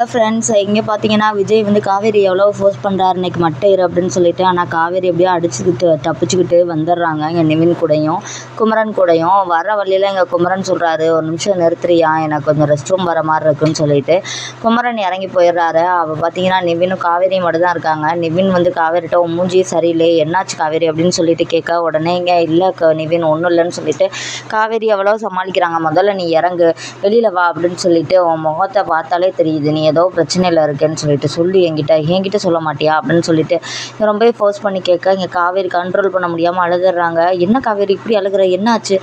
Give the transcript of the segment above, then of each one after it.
Friends இங்கே பார்த்தீங்கன்னா விஜய் வந்து காவேரி எவ்வளோ ஃபோர்ஸ் பண்ணுறாரு இன்னைக்கு மட்டும் இரு அப்படின்னு சொல்லிட்டு, ஆனால் காவேரி எப்படியோ அடிச்சுக்கிட்டு தப்பிச்சுக்கிட்டு வந்துடுறாங்க. இங்கே நிவின் கூடயும் குமரன் கூடயும் வர வழியில் இங்கே குமரன் சொல்கிறாரு, ஒரு நிமிஷம் நிறுத்துறியா, எனக்கு கொஞ்சம் ரெஸ்ட் ரூம் வர மாதிரி இருக்குன்னு சொல்லிட்டு குமரன் இறங்கி போயிடுறாரு. அவள் பார்த்தீங்கன்னா நிவினும் காவேரியும் மட்டும் தான் இருக்காங்க. நிவின் வந்து காவேரிட்ட உன் மூஞ்சி சரியில்லை, என்னாச்சு காவேரி அப்படின்னு சொல்லிட்டு கேட்க, உடனே இங்கே இல்லை நிவின் ஒன்றும் இல்லைன்னு சொல்லிட்டு காவேரி எவ்வளோ சமாளிக்கிறாங்க. முதல்ல நீ இறங்கு, வெளியில் வா அப்படின்னு சொல்லிட்டு, உன் முகத்தை பார்த்தாலே தெரியுது நீ ஏதோ பிரச்சனையில் இருக்கேன்னு சொல்லிட்டு சொல்லி என்கிட்ட சொல்ல மாட்டியா அப்படின்னு சொல்லிட்டு ரொம்பவே ஃபோர்ஸ் பண்ணி கேட்க, இங்கே காவேரி கண்ட்ரோல் பண்ண முடியாமல் அழுதுடுறாங்க. என்ன காவேரி இப்படி அழுகிற, என்னாச்சு,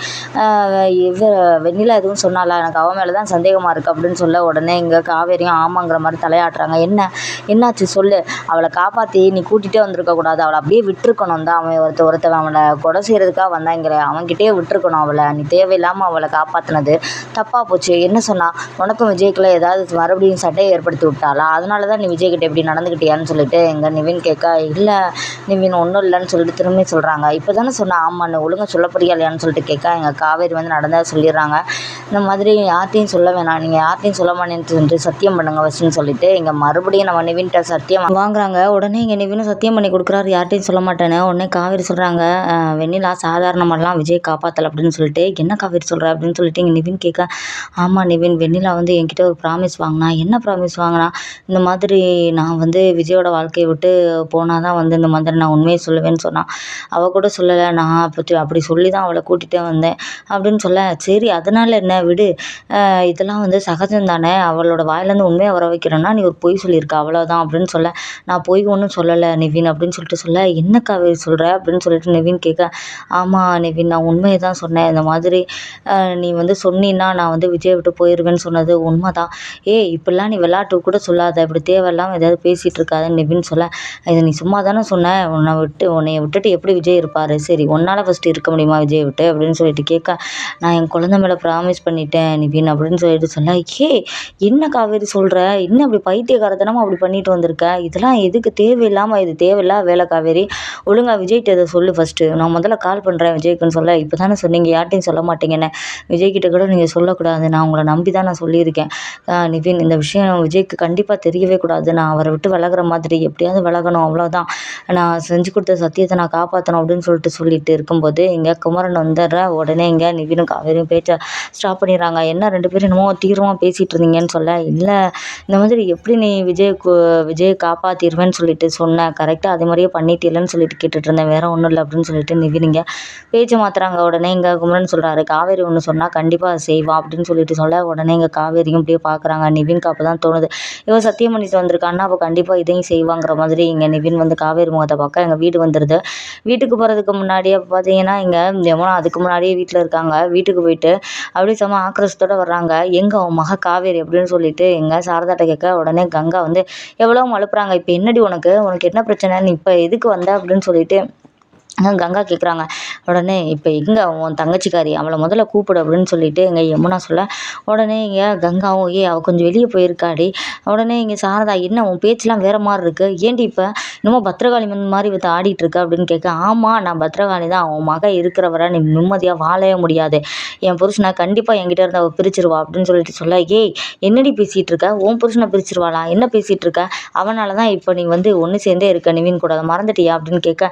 இவ வெண்ணிலா எதுவும் சொன்னாலா, எனக்கு அவன் மேலே தான் சந்தேகமாக இருக்குது அப்படின்னு சொல்ல, உடனே இங்கே காவேரியும் ஆமாங்கிற மாதிரி தலையாட்டுறாங்க. என்னாச்சு சொல்லு, அவளை காப்பாற்றி நீ கூட்டிகிட்டே வந்திருக்கக்கூடாது, அவளை அப்படியே விட்டுருக்கணும் தான். அவன் ஒருத்தவன் அவனை கொலை செய்கிறதுக்காக வந்தாங்கிற, அவன்கிட்டயே விட்டுருக்கணும் அவளை, நீ தேவையில்லாமல் அவளை காப்பாற்றினது தப்பாக போச்சு. என்ன சொன்னா, உனக்கும் விஜய்க்குள்ள ஏதாவது மறுபடியும் சட்டையை ஏற்படுத்தி விட்டாளா, அதனால தான் நீ விஜய்கிட்ட இப்படி நடந்துக்கிட்டியான்னு சொல்லிட்டு எங்கள் நிவின் கேட்க, இல்லை நிவின் ஒன்றும் இல்லைன்னு சொல்லிட்டு திரும்பி சொல்கிறாங்க. இப்போ தானே சொன்னா, ஆமான்னு ஒழுங்காக சொல்ல போறியா இல்லையான்னு சொல்லிட்டு கேட்க, எங்கள் காவேரி வந்து நடந்ததை சொல்லிடுறாங்க. இந்த மாதிரி யார்ட்டையும் சொல்ல வேணாம், நீங்கள் யார்ட்டையும் சொல்ல மாட்டேன்னு சத்தியம் பண்ணுங்க ஃபஸ்ட்டுன்னு சொல்லிட்டு இங்கே மறுபடியும் நம்ம நிவின்கிட்ட சத்தியம் வாங்குறாங்க. உடனே இங்கே நிவினும் சத்தியம் பண்ணி கொடுக்குறாரு, யார்ட்டையும் சொல்ல மாட்டேன்னு. உடனே காவேரி சொல்கிறாங்க, வெண்ணிலா சாதாரணமாலாம் விஜய் காப்பாற்றலை அப்படின்னு சொல்லிட்டு, என்ன காவேரி சொல்கிற அப்படின்னு சொல்லிட்டு இங்கே நிவின் கேட்க, ஆமாம் நிவின், வெண்ணிலா வந்து என்கிட்ட ஒரு ப்ராமிஸ் வாங்கினா. என்ன ப்ராமிஸ் வாங்கினா, இந்த மாதிரி நான் வந்து விஜயோட வாழ்க்கையை விட்டு போனால் தான் வந்து இந்த மாதிரி நான் உண்மையை சொல்லுவேன்னு சொன்னான். அவள் கூட சொல்லலை, நான் அப்படி சொல்லி தான் அவளை கூட்டிகிட்டே வந்தேன் அப்படின்னு சொல்ல, சரி அதனால் என்ன விடு, இதெல்லாம் வந்து சகஜம் தானே, அவளோட வாயிலேருந்து உண்மையை வர வைக்கிறோன்னா நீ ஒரு பொய் சொல்லியிருக்க அவ்வளோதான் அப்படின்னு சொல்ல, நான் பொய் ஒன்றும் சொல்லலை நிவின் அப்படின்னு சொல்லிட்டு சொல்ல, என்ன காவேரி சொல்கிற அப்படின்னு சொல்லிட்டு நிவின் கேட்க, ஆமாம் நிவின், நான் உண்மையை தான் சொன்னேன். இந்த மாதிரி நீ வந்து சொன்னீன்னா நான் வந்து விஜயை விட்டு போயிடுவேன்னு சொன்னது உண்மை தான். இப்படிலாம் நீ விளையாட்டு கூட சொல்லாத, இப்படி தேவையில்லாமல் ஏதாவது பேசிகிட்டு இருக்காதுன்னு நிவின் சொல்ல, இதை நீ சும்மா தானே சொன்ன, உன்னைய விட்டுட்டு எப்படி விஜய் இருப்பார், சரி உன்னால் ஃபஸ்ட்டு இருக்க முடியுமா விஜய் விட்டு அப்படின்னு சொல்லிட்டு கேட்க, நான் என் குழந்தை மேலே ப்ராமிஸ் பண்ணிட்டேன் நிவின் அப்படின்னு சொல்லிட்டு சொல்ல, என்ன காவேரி சொல்கிற, இன்னும் அப்படி பைத்தியக்காரத்தனமாக அப்படி பண்ணிட்டு வந்திருக்க, இதெல்லாம் எதுக்கு தேவையில்லாமல், இது தேவையில்லா வேலை காவேரி, ஒழுங்காக விஜய்கிட்ட இதை சொல்லு ஃபஸ்ட்டு, நான் முதல்ல கால் பண்ணுறேன் விஜய்க்குன்னு சொல்ல, இப்போ தானே சொன்னீங்க யார்ட்டையும் சொல்ல மாட்டேங்கன்னு, விஜய்கிட்ட கூட நீங்கள் சொல்லக்கூடாது, நான் உங்களை நம்பி தான் நான் சொல்லியிருக்கேன் நிவின், இந்த விஷயம் விஜய்க்கு கண்டிப்பாக தெரியவே கூடாது, நான் அவரை விட்டு விலகிற மாதிரி எப்படியாவது விலகணும் அவ்வளோதான், நான் செஞ்சு கொடுத்த சத்தியத்தை நான் காப்பாற்றணும் அப்படின்னு சொல்லிட்டு இருக்கும்போது இங்கே குமரன் வந்துடுற. உடனே இங்கே நிவினும் காவேரியும் பேச்சை ஸ்டாப் பண்ணிடுறாங்க. என்ன ரெண்டு பேரும் என்னமோ தீவிரமாக பேசிகிட்டு இருந்தீங்கன்னு சொல்ல, இல்லை இந்த மாதிரி எப்படி நீ விஜயை காப்பாற்றிடுவேன்னு சொல்லிட்டு சொன்னேன், கரெக்டாக அதே மாதிரியே பண்ணிட்டீங்கன்னு சொல்லிட்டு கேட்டுட்டு இருந்தேன், வேற ஒன்றும் இல்லை அப்படின்னு சொல்லிட்டு நிவின் இங்கே பேச்சை மாற்றுறாங்க. உடனே இங்கே குமரன் சொல்கிறாரு, காவேரி ஒன்று சொன்னால் கண்டிப்பாக செய்வா அப்படின்னு சொல்லிட்டு சொல்ல, உடனே இங்கே காவேரியும் இப்படியே பார்க்குறாங்க. நிவின்க்கு அப்போ தான் தோணுது, இவன் சத்தியம் பண்ணிட்டு வந்திருக்கான்னா அப்போ கண்டிப்பாக இதையும் செய்வாங்கிற மாதிரி இங்கே நிவின் வந்து காவேரி முகத்தை பார்க்க எங்கள் வீடு வந்துடுது. வீட்டுக்கு போகிறதுக்கு முன்னாடியே பார்த்தீங்கன்னா இங்கே யமுனா அதுக்கு முன்னாடியே வீட்டில் இருக்காங்க. வீட்டுக்கு போயிட்டு அப்படியே செம ஆக்ரோஷத்தோடு வர்றாங்க. எங்கே உன் மக காவேரி அப்படின்னு சொல்லிட்டு எங்கள் சாரதாட்ட கேட்க, உடனே கங்கா வந்து எவ்வளோ அழுப்புறாங்க, இப்போ என்னடி உனக்கு என்ன பிரச்சனை, நீ இப்போ எதுக்கு வந்த அப்படின்னு சொல்லிட்டு கங்கா கேட்குறாங்க. உடனே இப்போ எங்கே உன் தங்கச்சிக்காரி, அவளை முதல்ல கூப்பிடு அப்படின்னு சொல்லிட்டு எங்கள் யமுனா சொல்ல, உடனே இங்கே கங்காவும் அவள் கொஞ்சம் வெளியே போயிருக்காடி. உடனே இங்கே சாரதா, என்ன உன் பேச்செலாம் வேறு மாதிரி இருக்குது, ஏன்டி இப்போ இன்னமும் பத்திரகாளி மாதிரி இவ ஆடிட்டு இருக்க அப்படின்னு கேட்க, ஆமாம் நான் பத்திரகாளி தான், உன் மக இருக்கிறவரை நீ நிம்மதியாக வாழவே முடியாது, என் புருஷனை கண்டிப்பாக என்கிட்ட இருந்து அவள் பிரிச்சிருவா அப்படின்னு சொல்லிட்டு சொல்ல, என்னடி பேசிகிட்டு இருக்க, உன் புருஷனை பிரிச்சிருவாளா, என்ன பேசிகிட்டு இருக்க, அவனால தான் இப்போ நீ வந்து ஒன்று சேர்ந்தே இருக்க நிவின் கூட, அதை மறந்துட்டியா அப்படின்னு கேட்க,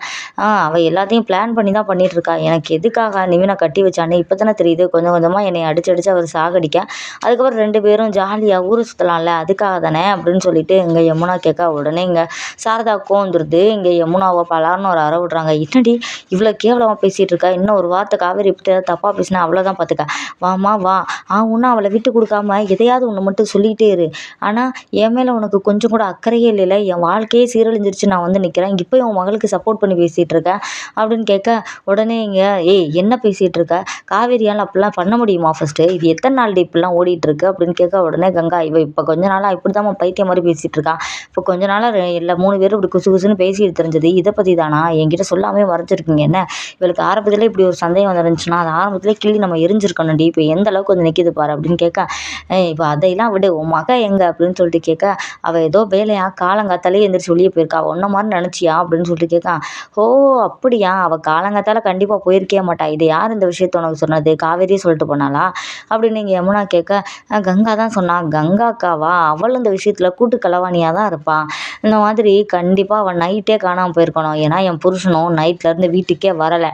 அவள் எல்லாத்தையும் பிளான் பண்ணி தான் பண்ணிகிட்டு இருக்கா, எனக்கு எதுக்காக நிவினை கட்டி வச்சானே இப்போ தானே தெரியுது, கொஞ்சம் கொஞ்சமாக என்னை அடிச்சு அவர் சாகடிக்க, அதுக்கப்புறம் ரெண்டு பேரும் ஜாலியாக ஊர் சுற்றலாம்ல, அதுக்காக தானே அப்படின்னு சொல்லிட்டு இங்கே யமுனா கேட்க, உடனே இங்கே சாரதா கோந்துருது. இங்கே யமுனாவை பலார்னு ஒரு அற விட்றாங்க. என்னடி இவ்வளோ கேவலமாக பேசிகிட்டு இருக்கா, இன்னும் ஒரு வார்த்தை காவேரி பற்றி ஏதாவது தப்பாக பேசினா அவ்வளோதான் பார்த்துக்க, வாமா வா, ஒன்றும் அவளை விட்டு கொடுக்காம எதையாவது ஒன்று மட்டும் சொல்லிகிட்டே இரு, ஆனால் என் மேலே உனக்கு கொஞ்சம் கூட அக்கறையே இல்லைல்ல, என் வாழ்க்கையே சீரழிஞ்சிருச்சு, நான் வந்து நிற்கிறேன், இப்போ உன் மகளுக்கு சப்போர்ட் பண்ணி பேசிகிட்டு இருக்கேன் அப்படின்னு கேட்க, உடனே இங்கே என்ன பேசிகிட்டு இருக்க, காவேரியால் அப்படிலாம் பண்ண முடியுமா ஃபஸ்ட்டு, இது எத்தனை நாள் இப்படிலாம் ஓடிட்டுருக்கு அப்படின்னு கேட்க, உடனே கங்கா, இப்போ கொஞ்ச நாளாக இப்படி தான் பைத்தியம் மாதிரி பேசிகிட்டு இருக்கா, இப்போ கொஞ்ச நாளாக இல்லை 3 பேரும் இப்படி குசு குசுன்னு பேசிட்டு தெரிஞ்சது இதை பற்றி தானா? என்கிட்ட சொல்லாமே மறைச்சிருக்கீங்க என்ன? இவளுக்கு ஆரம்பத்திலே இப்படி ஒரு சந்தேகம் வந்துருந்துச்சுன்னா அது ஆரம்பத்திலே கிள்ளி நம்ம எரிஞ்சிருக்கணும்டி. இப்போ எந்த அளவுக்கு வந்து நிற்கிது பாரு அப்படின்னு கேட்க, இப்போ அதையெல்லாம் விடு, உன் மக எங்க அப்படின்னு சொல்லிட்டு கேட்க, அவள் ஏதோ வேலையா காலங்காத்தாலே எந்திரிச்சு வெளியே போயிருக்கா, உன்ன மாதிரி நினச்சியா அப்படின்னு சொல்லிட்டு கேட்க, ஓ அப்படியா, அவள் காலங்காத்தால கண்டிப்பாக போயிருக்கே மாட்டா. இது யார் இந்த விஷயத்த உனக்கு சொன்னது? காவேரியே சொல்லிட்டு போனாளா அப்படின்னு நீங்கள் யமுனா கேட்க, கங்கா தான் சொன்னா. கங்கா அக்காவா? அவளும் இந்த விஷயத்தில் கூட்டு களவாணியாக தான் இருப்பான். இந்த மாதிரி கண்டிப்பாக அவன் நைட்டே காணாமல் போயிருக்கணும். ஏன்னா என் புருஷனும் நைட்லேருந்து வீட்டுக்கே வரலை.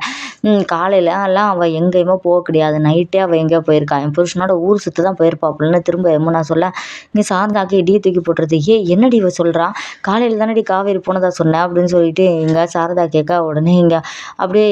காலையிலலாம் அவள் எங்கேயுமே போக கிடையாது. நைட்டே அவள் எங்கேயோ போயிருக்கா. என் புருஷனோட ஊர் சுற்று தான் போயிருப்பாப்புலன்னு திரும்ப யமுனா சொல்ல, நீ சாரதாக்கு இடியை தூக்கி போட்டுறது. என்னடி இவ சொல்கிறா? காலையில் தானடி காவேரி போனதா சொன்னேன் அப்படின்னு சொல்லிட்டு இங்கே சாரதா கேட்க, உடனே இங்கே அப்படியே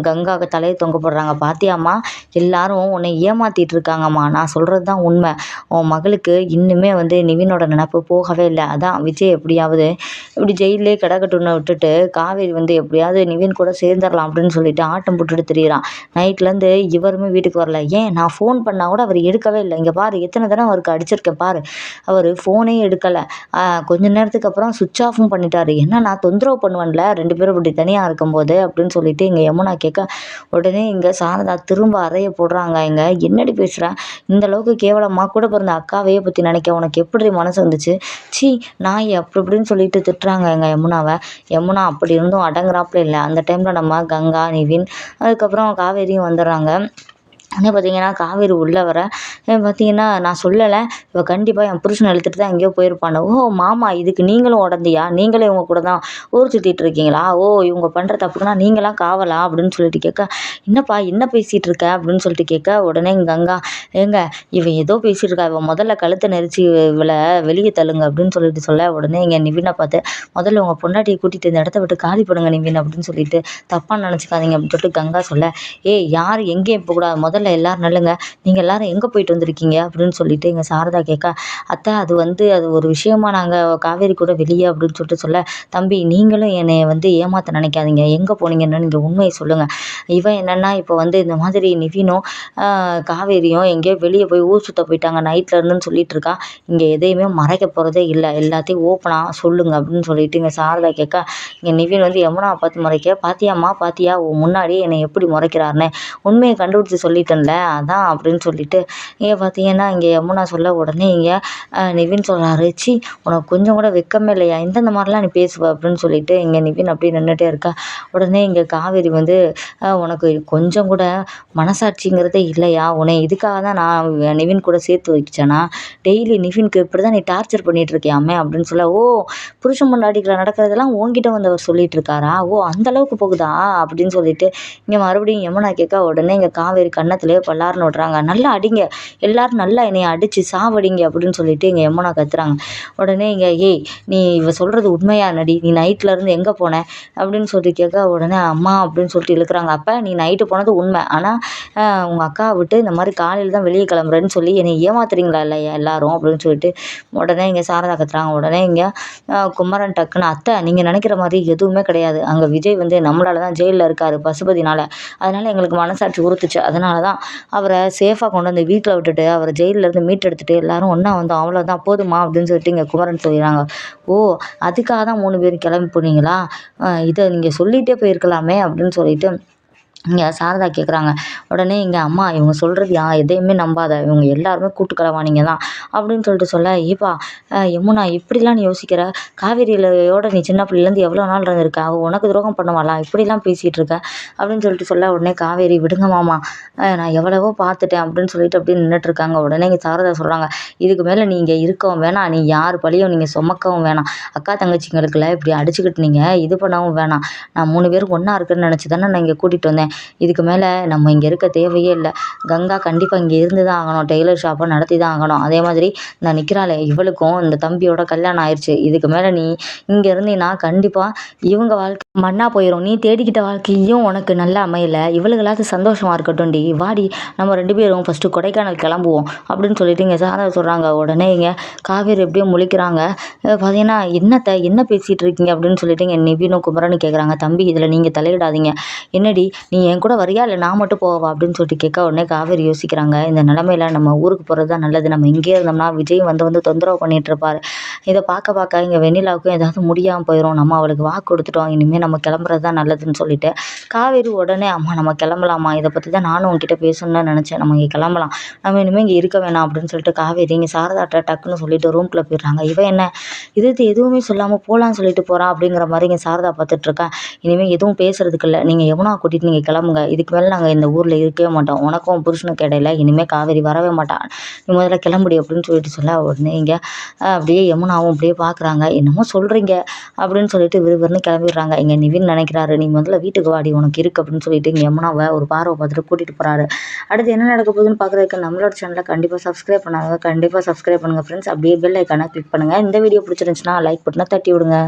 கங்காவுக்கு தலையை தொங்க போடுறாங்க. பாத்தியாம்மா, எல்லாரும் உன்னை ஏமாத்திட்டு இருக்காங்கம்மா. நான் சொல்கிறது தான் உண்மை. உன் மகளுக்கு இன்னுமே வந்து நிவினோட நினப்பு போகவே இல்லை. அதான் விஜய் எப்படியாவது இப்படி ஜெயிலே கிடக்கட்டுன்னு விட்டுட்டு காவேரி வந்து எப்படியாவது நிவின் கூட சேர்ந்துடலாம் அப்படின்னு சொல்லிட்டு ஆட்டம் போட்டுட்டு திரியிறான். நைட்லேருந்து இவருமே வீட்டுக்கு வரல. ஏன் நான் ஃபோன் பண்ணால் கூட அவர் எடுக்கவே இல்லை. இங்கே பாரு, எத்தனை தடவை அவருக்கு அடிச்சிருக்கேன் பாரு, அவர் ஃபோனே எடுக்கலை. கொஞ்ச நேரத்துக்கு அப்புறம் சுவிட்ச் ஆஃபும் பண்ணிட்டாரு. என்ன நான் தொந்தரவு பண்ணுவேன்ல 2 பேரும் இப்படி தனியாக இருக்கும்போது அப்படின்னு சொல்லிட்டு இங்கே யமுனா கேட்க, உடனே இங்கே சாரதா திரும்ப அறைய போடுறாங்க. இங்கே என்னடி பேசுகிறேன்? இந்த அளவுக்கு கேவலமாக கூட பிறந்த அக்காவையே பற்றி நினைக்க உனக்கு எப்படி மனசு வந்துச்சு? சி நாய் அப்படி இப்படின்னு சொல்லிட்டு திட்டுறாங்க எங்கள் யமுனாவை. யமுனா அப்படி இருந்தும் அடங்குறாப்புல இல்லை. அந்த டைமில் நம்ம கங்கா, நிவின், அதுக்கப்புறம் காவேரியும் வந்துடுறாங்க. ஆனால் பார்த்தீங்கன்னா காவேரி உள்ளே வர பார்த்தீங்கன்னா, நான் சொல்லலை, இவள் கண்டிப்பாக என் புருஷனை இழுத்துட்டு தான் எங்கேயோ போயிருப்பான்னு. ஓ மாமா, இதுக்கு நீங்களும் உடந்தையா? நீங்களே இவங்க கூட தான் ஊர் சுற்றிட்டு இருக்கீங்களா? ஓ இவங்க பண்ணுற தப்புக்குன்னா நீங்களாம் காவலா அப்படின்னு சொல்லிட்டு கேட்க, என்னப்பா என்ன பேசிகிட்டு இருக்க அப்படின்னு சொல்லிட்டு கேட்க, உடனே கங்கா, ஏங்க இவன் ஏதோ பேசிகிட்டு இருக்கா, இவன் முதல்ல கழுத்தை நெரிச்சு இவளை வெளியே தள்ளுங்க அப்படின்னு சொல்லிட்டு சொல்ல, உடனே இங்கே நிவினை பார்த்து, முதல்ல உங்கள் பொண்டாட்டியை கூட்டிகிட்டு இந்த இடத்த விட்டு காலி பண்ணுங்க நிவின் அப்படின்னு சொல்லிட்டு, தப்பாக நினச்சிக்காதீங்க அப்படின்னு சொல்லிட்டு கங்கா சொல்ல, யார் எங்கேயும் போகக்கூடாது, முதல்ல எல்லாரும் நல்லுங்க, நீங்கள் எல்லாரும் எங்கே போயிட்டு வந்திருக்கீங்க அப்படின்னு சொல்லிட்டு எங்கள் சாரதா கேட்க, அத்தை அது ஒரு விஷயமா நாங்கள் காவேரி கூட வெளியே அப்படின்னு சொல்லிட்டு சொல்ல, தம்பி நீங்களும் என்னை வந்து ஏமாற்ற நினைக்காதீங்க, எங்கே போனீங்கன்னு நீங்கள் உண்மையை சொல்லுங்கள். இவன் என்னென்னா இப்போ வந்து இந்த மாதிரி நிவினும் காவேரியும் எங்கேயோ வெளியே போய் ஊர் சுற்ற போயிட்டாங்க நைட்டில் இருந்துன்னு சொல்லிட்டு இருக்கா. இங்கே எதையுமே மறைக்க போகிறதே இல்லை, எல்லாத்தையும் ஓப்பனாக சொல்லுங்க அப்படின்னு சொல்லிட்டு இங்கே சாரதா கேட்க, இங்கே நிவின் வந்து யமுனாவை பார்த்து முறைக்க, பாத்தியாம்மா பாத்தியா முன்னாடியே என்னை எப்படி முறைக்கிறாருன்னு, உண்மையை கண்டுபிடிச்சி சொல்லிட்டேன்ல அதான் அப்படின்னு சொல்லிட்டு இங்கே பார்த்தீங்கன்னா இங்கே யமுனா சொல்ல, உடனே இங்கே நிவின் சொல்கிறாரு, சி உனக்கு கொஞ்சம் கூட வெக்கமே இல்லையா, இந்தந்த மாதிரிலாம் நீ பேசுவ அப்படின்னு சொல்லிட்டு இங்கே நிவின் அப்படியே நின்றுட்டே இருக்கா. உடனே இங்கே காவேரி வந்து, உனக்கு கொஞ்சம் கூட மனசாட்சிங்கிறதே இல்லையா, உன்னை இதுக்காக தான் நான் நிவின் கூட சேர்த்து வச்சேனா, டெய்லி நிவினுக்கு இப்படி தான் நீ டார்ச்சர் பண்ணிட்டு இருக்கியாமே அப்படின்னு சொல்ல, ஓ புருஷன் பொண்டாட்டிகளை நடக்கிறதெல்லாம் உன்கிட்ட வந்து அவர் சொல்லிட்டு இருக்காரா, ஓ அந்த அளவுக்கு போகுதா அப்படின்னு சொல்லிட்டு இங்கே மறுபடியும் யமுனா கேட்க, உடனே இங்கே காவேரி கன்னத்திலே பல்லாருன்னு விட்றாங்க, நல்லா அடிங்க எல்லாரும், நல்லா என்னை அடித்து சாவடிங்க அப்படின்னு சொல்லிட்டு இங்கே யமுனா கத்துறாங்க. உடனே இங்கே, நீ இவ சொல்கிறது உண்மையா நடி, நீ நைட்லேருந்து எங்கே போன அப்படின்னு சொல்லிட்டு கேட்க, உடனே அம்மா அப்படின்னு சொல்லிட்டு இழுக்கிறாங்க. அப்போ நீ நைட்டு போனது உண்மை, ஆனால் உங்கள் அக்காவை விட்டு இந்த மாதிரி காலையில் தான் வெளியே கிளம்புறேன்னு சொல்லி என்னை ஏமாத்துறீங்களா இல்லையா எல்லாரும் அப்படின்னு சொல்லிட்டு உடனே இங்கே சாரதா கத்துறாங்க. உடனே இங்கே குமரன் டக்குன்னு, அத்தை நீங்கள் நினைக்கிற மாதிரி எதுவுமே கிடையாது, அங்கே விஜய் வந்து நம்மளால தான் ஜெயிலில் இருக்கார் பசுபதினால், அதனால் எங்களுக்கு மனசாட்சி உறுத்துச்சு, அதனால தான் அவரை சேஃபாக கொண்டு வந்து வீட்டில் விட்டுட்டு அவரை ஜெயிலேருந்து மீட்டெடுத்துட்டு எல்லாரும் ஒன்றா வந்தோம், அவ்வளோதான் போதுமா அப்படின்னு சொல்லிட்டு இங்கே குமரன் சொல்லிடுறாங்க. ஓ அதுக்காக தான் 3 பேரும் கிளம்பி போனீங்களா, இதை நீங்கள் சொல்லிகிட்டே போயிருக்கலாமே அப்படின்னு சொல்லிட்டு இங்கே சாரதா கேட்குறாங்க. உடனே இங்கே அம்மா இவங்க சொல்கிறது எதையுமே நம்பாத, இவங்க எல்லாருமே கூட்டு களவாணிங்க தான் அப்படின்னு சொல்லிட்டு சொல்ல, ஏப்பா யமுனா இப்படிலாம் நீ யோசிக்கிற, காவேரியோட நீ சின்ன பிள்ளைலேருந்து எவ்வளோ நாள் இருந்திருக்க, அவள் உனக்கு துரோகம் பண்ணுவாளா, இப்படிலாம் பேசிகிட்டு இருக்க அப்படின்னு சொல்லிட்டு சொல்ல, உடனே காவேரி விடுங்க மாமா, நான் எவ்வளவோ பார்த்துட்டேன் அப்படின்னு சொல்லிட்டு அப்படியே நின்றுட்டுருக்காங்க. உடனே இங்கே சாரதா சொல்கிறாங்க, இதுக்கு மேலே நீங்கள் இருக்கவும் வேணாம், நீ யார் பழியும் நீங்கள் சுமக்கவும் வேணாம், அக்கா தங்கச்சிங்களுக்குள்ள இப்படி அடிச்சுக்கிட்டு நீங்கள் இது பண்ணவும் வேணாம், நான் 3 பேரும் ஒன்றா இருக்குன்னு நினச்சி தானே நான் இங்கே கூட்டிகிட்டு வந்தேன், இதுக்கு மேலே நம்ம இங்கே இருக்க தேவையே இல்லை, கங்கா கண்டிப்பாக இங்கே இருந்து தான் ஆகணும், டெய்லர் ஷாப்பை நடத்தி தான் ஆகணும், அதே மாதிரி நான் நிற்கிறாளே இவளுக்கும் இந்த தம்பியோட கல்யாணம் ஆயிடுச்சு, இதுக்கு மேலே நீ இங்கே இருந்தீன்னா கண்டிப்பாக இவங்க வாழ்க்கை மண்ணா போயிடும், நீ தேடிக்கிட்ட வாழ்க்கையும் உனக்கு நல்லா அமையலை, இவளுகளாவது சந்தோஷமாக இருக்கட்டும்டி, வாடி நம்ம 2 பேரும் ஃபஸ்ட்டு கொடைக்கானல் கிளம்புவோம் அப்படின்னு சொல்லிட்டு இங்கே சாரதா சொல்கிறாங்க. உடனே இங்கே காவேரி எப்படியும் முழிக்கிறாங்க. பார்த்தீங்கன்னா என்ன பேசிகிட்டு இருக்கீங்க அப்படின்னு சொல்லிட்டு இங்கே நிவினும் குமரனும் கேட்குறாங்க. தம்பி இதில் நீங்கள் தலையிடாதீங்க, என்னடி நீ என் கூட வரியா இல்லை நான் மட்டும் போவா அப்படின்னு சொல்லிட்டு கேட்க, உடனே காவேரி யோசிக்கிறாங்க, இந்த நிலமையில நம்ம ஊருக்கு போகிறது தான் நல்லது, நம்ம இங்கே இருந்தோம்னா விஜய் வந்து தொந்தரவு பண்ணிட்டு இருப்பாரு, இதை பார்க்க பார்க்க இங்கே வெண்ணிலாவுக்கும் ஏதாவது முடியாமல் போயிடும், நம்ம அவளுக்கு வாக்கு கொடுத்துட்டோம், இனிமேல் நம்ம கிளம்புறது தான் நல்லதுன்னு சொல்லிட்டு காவேரி உடனே அம்மா நம்ம கிளம்பலாமா, இதை பற்றி தான் நானும் உங்ககிட்ட பேசணும்னு நினச்சேன், நம்ம இங்கே கிளம்பலாம், நம்ம இனிமேல் இங்கே இருக்க வேணாம் அப்படின்னு சொல்லிட்டு காவேரி இங்கே சாரதாட்ட டக்குன்னு சொல்லிட்டு ரூம்குள்ளே போயிடுறாங்க. இவன் என்ன இது எதுவுமே சொல்லாமல் போகலான்னு சொல்லிட்டு போகிறான் அப்படிங்கிற மாதிரி இங்கே சாரதா பார்த்துட்ருக்கேன். இனிமேல் எதுவும் பேசுறதுக்கு இல்லை, நீங்கள் யமுனா கூட்டிகிட்டு நீங்கள் கிளம்புங்க, இதுக்கு மேலே நாங்கள் இந்த ஊரில் இருக்கவே மாட்டோம், உனக்கும் புருஷனுக்கு இடையில இனிமேல் காவேரி வரவே மாட்டான், நீ முதல்ல கிளம்புடி அப்படின்னு சொல்லிட்டு சொல்ல உடனே இங்கே அப்படியே யமுனாவும் அப்படியே பார்க்குறாங்க. என்னமோ சொல்கிறீங்க அப்படின்னு சொல்லிட்டு விறுவிறுன்னு கிளம்பிடுறாங்க. இங்கே நிவின் நினைக்கிறாரு, நீ முதல்ல வீட்டுக்கு வாடி உனக்கு இருக்குது அப்படின்னு சொல்லிட்டு இங்கே யமுனாவை ஒரு பார்வை பார்த்துட்டு கூட்டிகிட்டு போகிறாரு. அடுத்து என்ன நடக்க போகுதுன்னு பார்க்குறதுக்கு நம்மளோட சேனலை கண்டிப்பாக சப்ஸ்கிரைப் பண்ணாங்க, கண்டிப்பாக சப்ஸ்கிரைப் பண்ணுங்கள் ஃப்ரெண்ட்ஸ். அப்படியே பெல் ஐக்கானை கிளிக் பண்ணுங்கள். இந்த வீடியோ பிடிச்சிருந்துச்சுன்னா லைக் பட்டனை தட்டி விடுங்க.